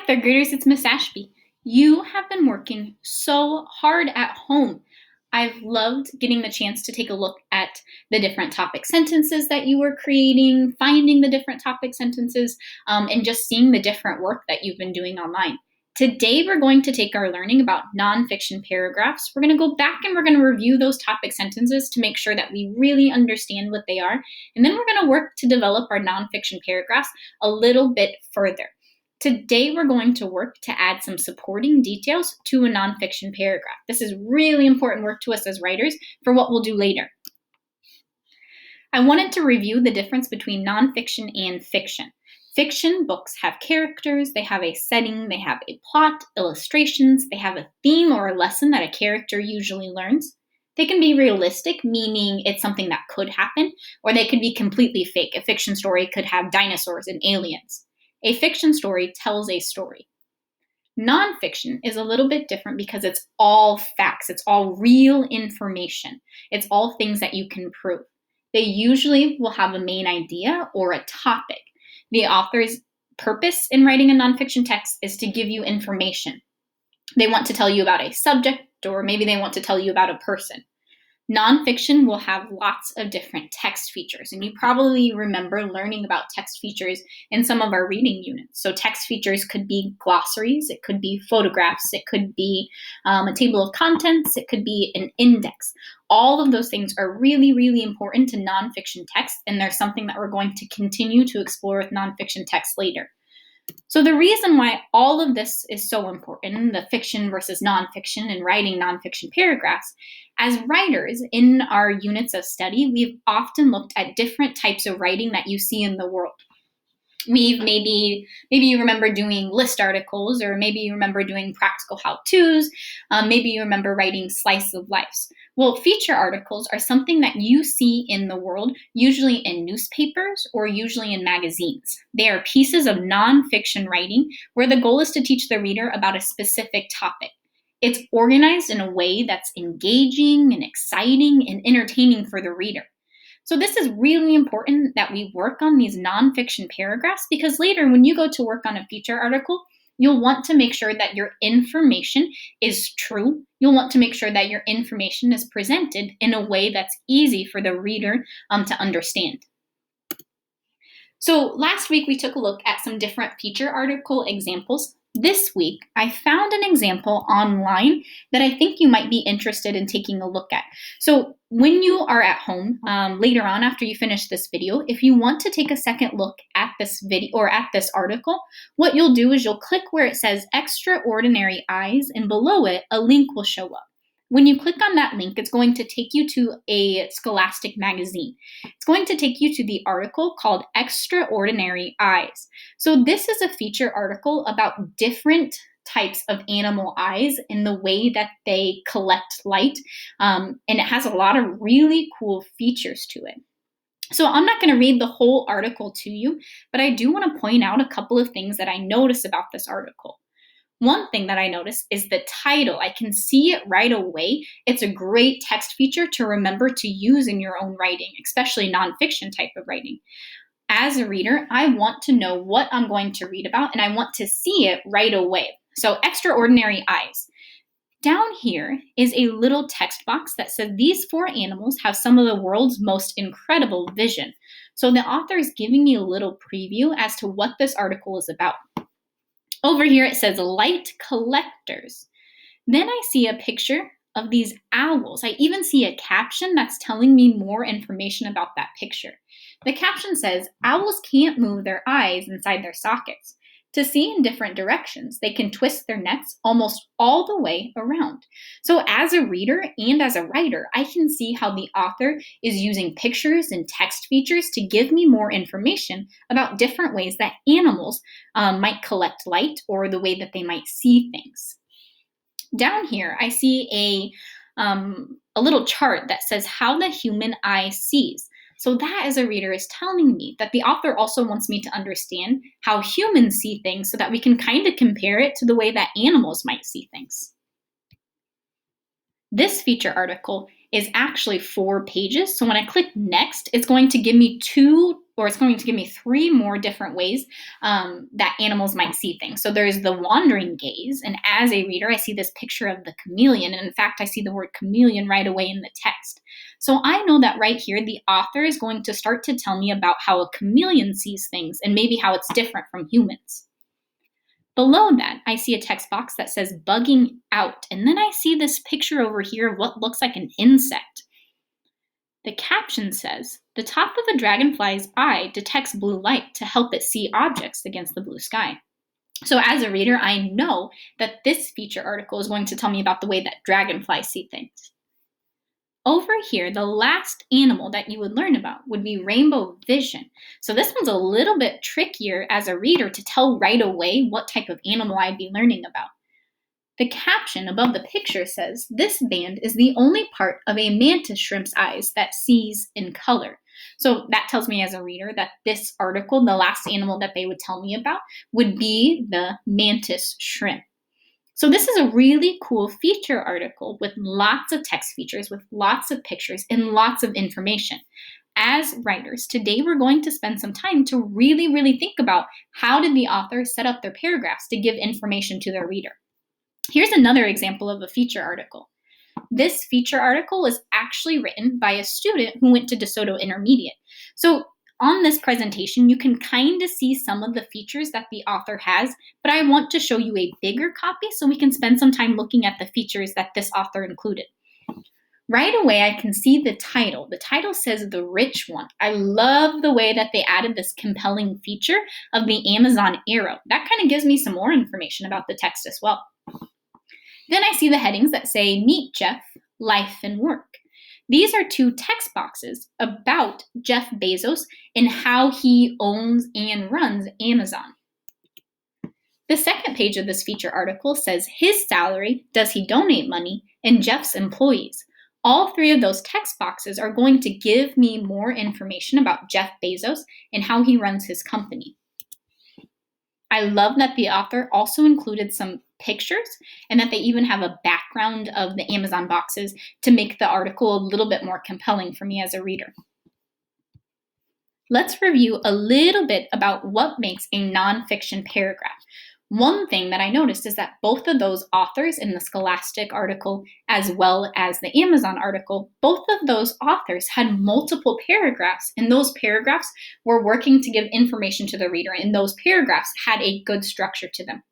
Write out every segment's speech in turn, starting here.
third graders, it's Miss Ashby. You have been working so hard at home. I've loved getting the chance to take a look at the different topic sentences that you were creating, finding the different topic sentences, and just seeing the different work that you've been doing online. Today, we're going to take our learning about nonfiction paragraphs. We're going to go back and we're going to review those topic sentences to make sure that we really understand what they are. And then we're going to work to develop our nonfiction paragraphs a little bit further. Today, we're going to work to add some supporting details to a nonfiction paragraph. This is really important work to us as writers for what we'll do later. I wanted to review the difference between nonfiction and fiction. Fiction books have characters, they have a setting, they have a plot, illustrations, they have a theme or a lesson that a character usually learns. They can be realistic, meaning it's something that could happen, or they could be completely fake. A fiction story could have dinosaurs and aliens. A fiction story tells a story. Nonfiction is a little bit different because it's all facts. It's all real information. It's all things that you can prove. They usually will have a main idea or a topic. The author's purpose in writing a nonfiction text is to give you information. They want to tell you about a subject, or maybe they want to tell you about a person. Nonfiction will have lots of different text features, and you probably remember learning about text features in some of our reading units. So text features could be glossaries, it could be photographs, it could be a table of contents, it could be an index. All of those things are really, really important to nonfiction text, and they're something that we're going to continue to explore with nonfiction text later. So the reason why all of this is so important, the fiction versus nonfiction and writing nonfiction paragraphs, as writers in our units of study, we've often looked at different types of writing that you see in the world. Maybe you remember doing list articles, or maybe you remember doing practical how-tos, maybe you remember writing slice of lives. Well, feature articles are something that you see in the world, usually in newspapers or usually in magazines. They are pieces of nonfiction writing where the goal is to teach the reader about a specific topic. It's organized in a way that's engaging and exciting and entertaining for the reader. So this is really important that we work on these nonfiction paragraphs, because later when you go to work on a feature article, you'll want to make sure that your information is true. You'll want to make sure that your information is presented in a way that's easy for the reader to understand. So last week we took a look at some different feature article examples. This week, I found an example online that I think you might be interested in taking a look at. So when you are at home, later on after you finish this video, if you want to take a second look at this video or at this article, what you'll do is you'll click where it says Extraordinary Eyes, and below it, a link will show up. When you click on that link, it's going to take you to a Scholastic magazine. It's going to take you to the article called Extraordinary Eyes. So this is a feature article about different types of animal eyes and the way that they collect light. And it has a lot of really cool features to it. So I'm not going to read the whole article to you, but I do want to point out a couple of things that I notice about this article. One thing that I notice is the title. I can see it right away. It's a great text feature to remember to use in your own writing, especially nonfiction type of writing. As a reader, I want to know what I'm going to read about, and I want to see it right away. So, Extraordinary Eyes. Down here is a little text box that says these 4 animals have some of the world's most incredible vision. So the author is giving me a little preview as to what this article is about. Over here it says light collectors. Then I see a picture of these owls. I even see a caption that's telling me more information about that picture. The caption says, owls can't move their eyes inside their sockets. To see in different directions, they can twist their necks almost all the way around. So as a reader and as a writer, I can see how the author is using pictures and text features to give me more information about different ways that animals might collect light, or the way that they might see things. Down here, I see a little chart that says how the human eye sees. So that, as a reader, is telling me that the author also wants me to understand how humans see things so that we can kind of compare it to the way that animals might see things. This feature article is actually 4 pages. So when I click next, it's going to give me 2 it's going to give me 3 more different ways that animals might see things. So there's the wandering gaze, and as a reader, I see this picture of the chameleon, and in fact, I see the word chameleon right away in the text. So I know that right here, the author is going to start to tell me about how a chameleon sees things and maybe how it's different from humans. Below that, I see a text box that says bugging out, and then I see this picture over here of what looks like an insect. The caption says, the top of a dragonfly's eye detects blue light to help it see objects against the blue sky. So as a reader, I know that this feature article is going to tell me about the way that dragonflies see things. Over here, the last animal that you would learn about would be rainbow vision. So this one's a little bit trickier as a reader to tell right away what type of animal I'd be learning about. The caption above the picture says, this band is the only part of a mantis shrimp's eyes that sees in color. So that tells me as a reader that this article, the last animal that they would tell me about, would be the mantis shrimp. So this is a really cool feature article with lots of text features, with lots of pictures, and lots of information. As writers, today we're going to spend some time to really think about how did the author set up their paragraphs to give information to their reader. Here's another example of a feature article. This feature article was actually written by a student who went to DeSoto Intermediate. So on this presentation, you can kind of see some of the features that the author has, but I want to show you a bigger copy so we can spend some time looking at the features that this author included. Right away, I can see the title. The title says The Rich One. I love the way that they added this compelling feature of the Amazon arrow. That kind of gives me some more information about the text as well. Then I see the headings that say Meet Jeff, Life and Work. These are 2 text boxes about Jeff Bezos and how he owns and runs Amazon. The second page of this feature article says his salary, does he donate money, and Jeff's employees. All 3 of those text boxes are going to give me more information about Jeff Bezos and how he runs his company. I love that the author also included some pictures and that they even have a background of the Amazon boxes to make the article a little bit more compelling for me as a reader. Let's review a little bit about what makes a nonfiction paragraph. One thing that I noticed is that both of those authors in the Scholastic article as well as the Amazon article, both of those authors had multiple paragraphs, and those paragraphs were working to give information to the reader, and those paragraphs had a good structure to them.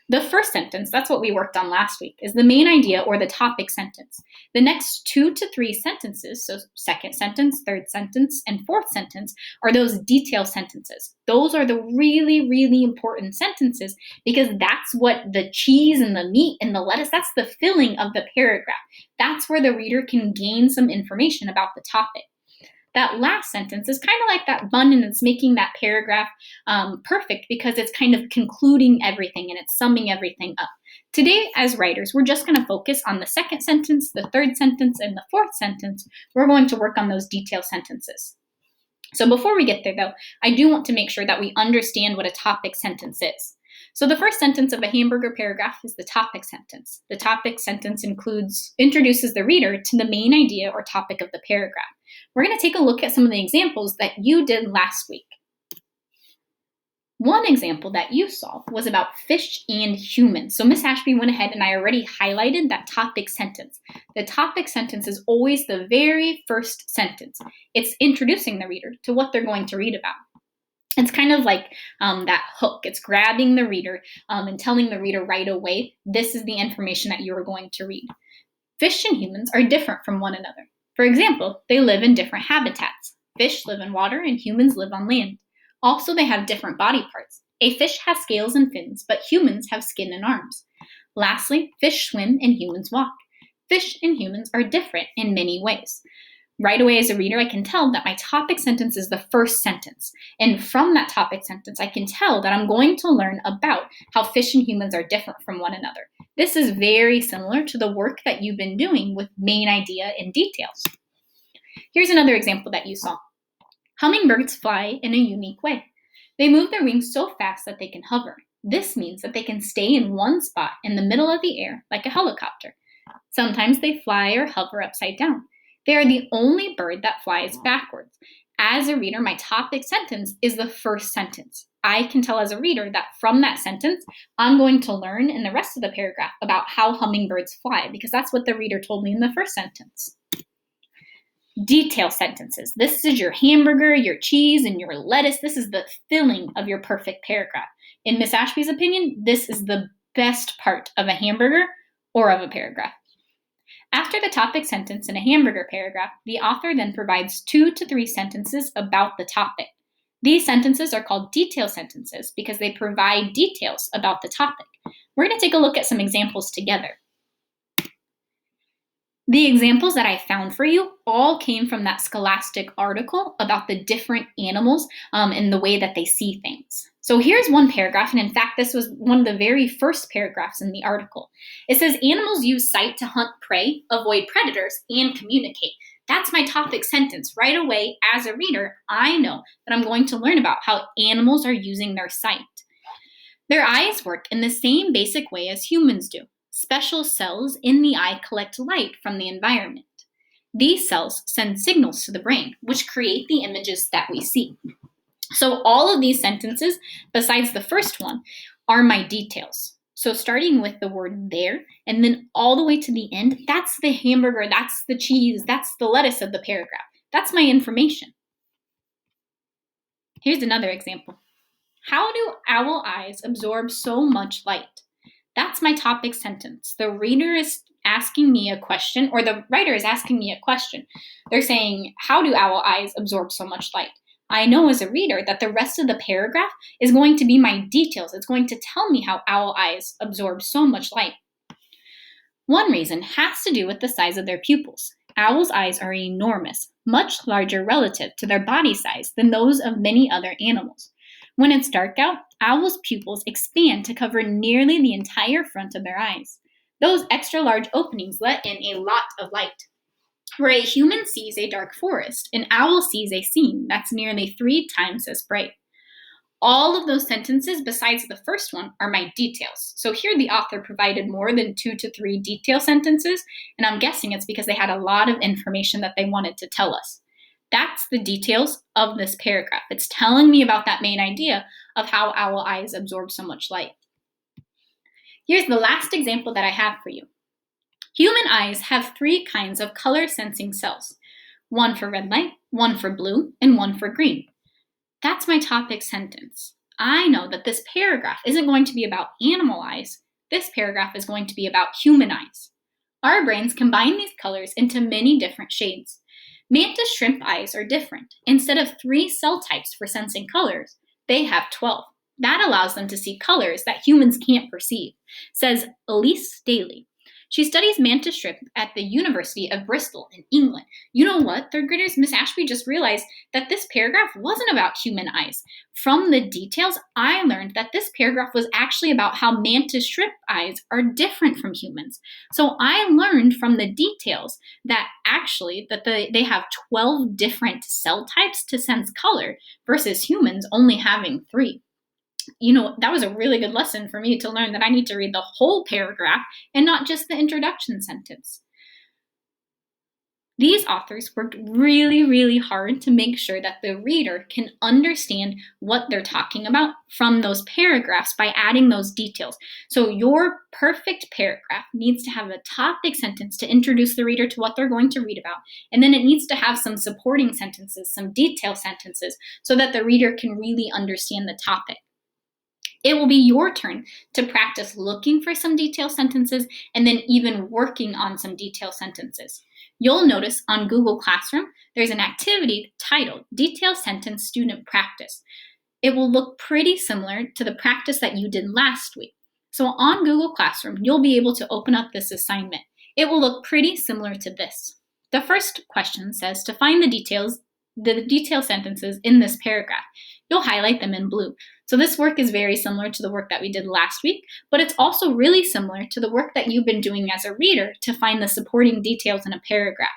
The first sentence, that's what we worked on last week, is the main idea or the topic sentence. The next 2 to 3 sentences, so second sentence, third sentence, and fourth sentence, are those detail sentences. Those are the really important sentences because that's what the cheese and the meat and the lettuce, that's the filling of the paragraph. That's where the reader can gain some information about the topic. That last sentence is kind of like that bun, and it's making that paragraph perfect because it's kind of concluding everything and it's summing everything up. Today, as writers, we're just going to focus on the second sentence, the third sentence, and the fourth sentence. We're going to work on those detailed sentences. So before we get there, though, I do want to make sure that we understand what a topic sentence is. So the first sentence of a hamburger paragraph is the topic sentence. The topic sentence introduces the reader to the main idea or topic of the paragraph. We're going to take a look at some of the examples that you did last week. One example that you saw was about fish and humans. So Miss Ashby went ahead and I already highlighted that topic sentence. The topic sentence is always the very first sentence. It's introducing the reader to what they're going to read about. It's kind of like that hook. It's grabbing the reader and telling the reader right away, this is the information that you are going to read. Fish and humans are different from one another. For example, they live in different habitats. Fish live in water and humans live on land. Also, they have different body parts. A fish has scales and fins, but humans have skin and arms. Lastly, fish swim and humans walk. Fish and humans are different in many ways. Right away as a reader, I can tell that my topic sentence is the first sentence. And from that topic sentence, I can tell that I'm going to learn about how fish and humans are different from one another. This is very similar to the work that you've been doing with main idea and details. Here's another example that you saw. Hummingbirds fly in a unique way. They move their wings so fast that they can hover. This means that they can stay in one spot in the middle of the air like a helicopter. Sometimes they fly or hover upside down. They are the only bird that flies backwards. As a reader, my topic sentence is the first sentence. I can tell as a reader that from that sentence, I'm going to learn in the rest of the paragraph about how hummingbirds fly, because that's what the reader told me in the first sentence. Detail sentences. This is your hamburger, your cheese, and your lettuce. This is the filling of your perfect paragraph. In Miss Ashby's opinion, this is the best part of a hamburger or of a paragraph. After the topic sentence in a hamburger paragraph, the author then provides 2 to 3 sentences about the topic. These sentences are called detail sentences because they provide details about the topic. We're going to take a look at some examples together. The examples that I found for you all came from that Scholastic article about the different animals and the way that they see things. So here's one paragraph, and in fact, this was one of the very first paragraphs in the article. It says, animals use sight to hunt prey, avoid predators, and communicate. That's my topic sentence. Right away, as a reader, I know that I'm going to learn about how animals are using their sight. Their eyes work in the same basic way as humans do. Special cells in the eye collect light from the environment. These cells send signals to the brain, which create the images that we see. So all of these sentences, besides the first one, are my details. So starting with the word there, and then all the way to the end, that's the hamburger, that's the cheese, that's the lettuce of the paragraph. That's my information. Here's another example. How do owl eyes absorb so much light? That's my topic sentence. The reader is asking me a question, or the writer is asking me a question. They're saying, how do owl eyes absorb so much light? I know as a reader that the rest of the paragraph is going to be my details. It's going to tell me how owl eyes absorb so much light. One reason has to do with the size of their pupils. Owls' eyes are enormous, much larger relative to their body size than those of many other animals. When it's dark out, owls' pupils expand to cover nearly the entire front of their eyes. Those extra large openings let in a lot of light. Where a human sees a dark forest, an owl sees a scene that's nearly 3 times as bright. All of those sentences, besides the first one, are my details. So here the author provided more than 2 to 3 detail sentences, and I'm guessing it's because they had a lot of information that they wanted to tell us. That's the details of this paragraph. It's telling me about that main idea of how owl eyes absorb so much light. Here's the last example that I have for you. Human eyes have 3 kinds of color sensing cells. One for red light, one for blue, and one for green. That's my topic sentence. I know that this paragraph isn't going to be about animal eyes. This paragraph is going to be about human eyes. Our brains combine these colors into many different shades. Mantis shrimp eyes are different. Instead of 3 cell types for sensing colors, they have 12. That allows them to see colors that humans can't perceive, says Elise Daly. She studies mantis shrimp at the University of Bristol in England. You know what, third graders? Miss Ashby just realized that this paragraph wasn't about human eyes. From the details, I learned that this paragraph was actually about how mantis shrimp eyes are different from humans. So I learned from the details that actually they have 12 different cell types to sense color versus humans only having 3. You know, that was a really good lesson for me to learn that I need to read the whole paragraph and not just the introduction sentence. These authors worked really, really hard to make sure that the reader can understand what they're talking about from those paragraphs by adding those details. So your perfect paragraph needs to have a topic sentence to introduce the reader to what they're going to read about. And then it needs to have some supporting sentences, some detail sentences, so that the reader can really understand the topic. It will be your turn to practice looking for some detail sentences and then even working on some detail sentences. You'll notice on Google Classroom, there's an activity titled Detail Sentence Student Practice. It will look pretty similar to the practice that you did last week. So on Google Classroom, you'll be able to open up this assignment. It will look pretty similar to this. The first question says to find the detail sentences in this paragraph. You'll highlight them in blue. So this work is very similar to the work that we did last week, but it's also really similar to the work that you've been doing as a reader to find the supporting details in a paragraph.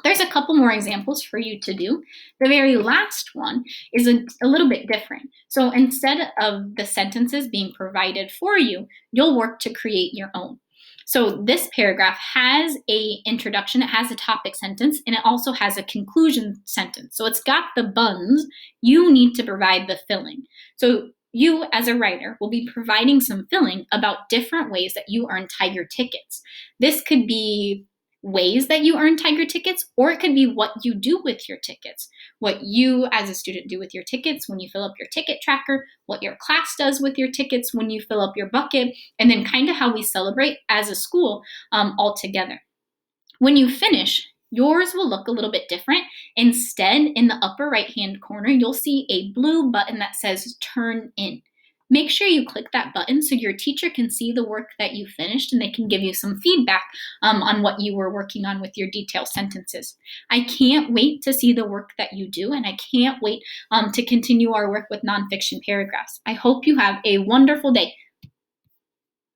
There's a couple more examples for you to do. The very last one is a little bit different. So instead of the sentences being provided for you, you'll work to create your own. So this paragraph has a introduction, it has a topic sentence, and it also has a conclusion sentence. So it's got the buns. You need to provide the filling. So you, as a writer, will be providing some filling about different ways that you earn Tiger tickets. This could be ways that you earn Tiger tickets, or it could be what you do with your tickets. What you, as a student, do with your tickets when you fill up your ticket tracker, what your class does with your tickets when you fill up your bucket, and then kind of how we celebrate as a school all together. When you finish, yours will look a little bit different. Instead, in the upper right-hand corner, you'll see a blue button that says Turn In. Make sure you click that button so your teacher can see the work that you finished and they can give you some feedback on what you were working on with your detailed sentences. I can't wait to see the work that you do, and I can't wait to continue our work with nonfiction paragraphs. I hope you have a wonderful day.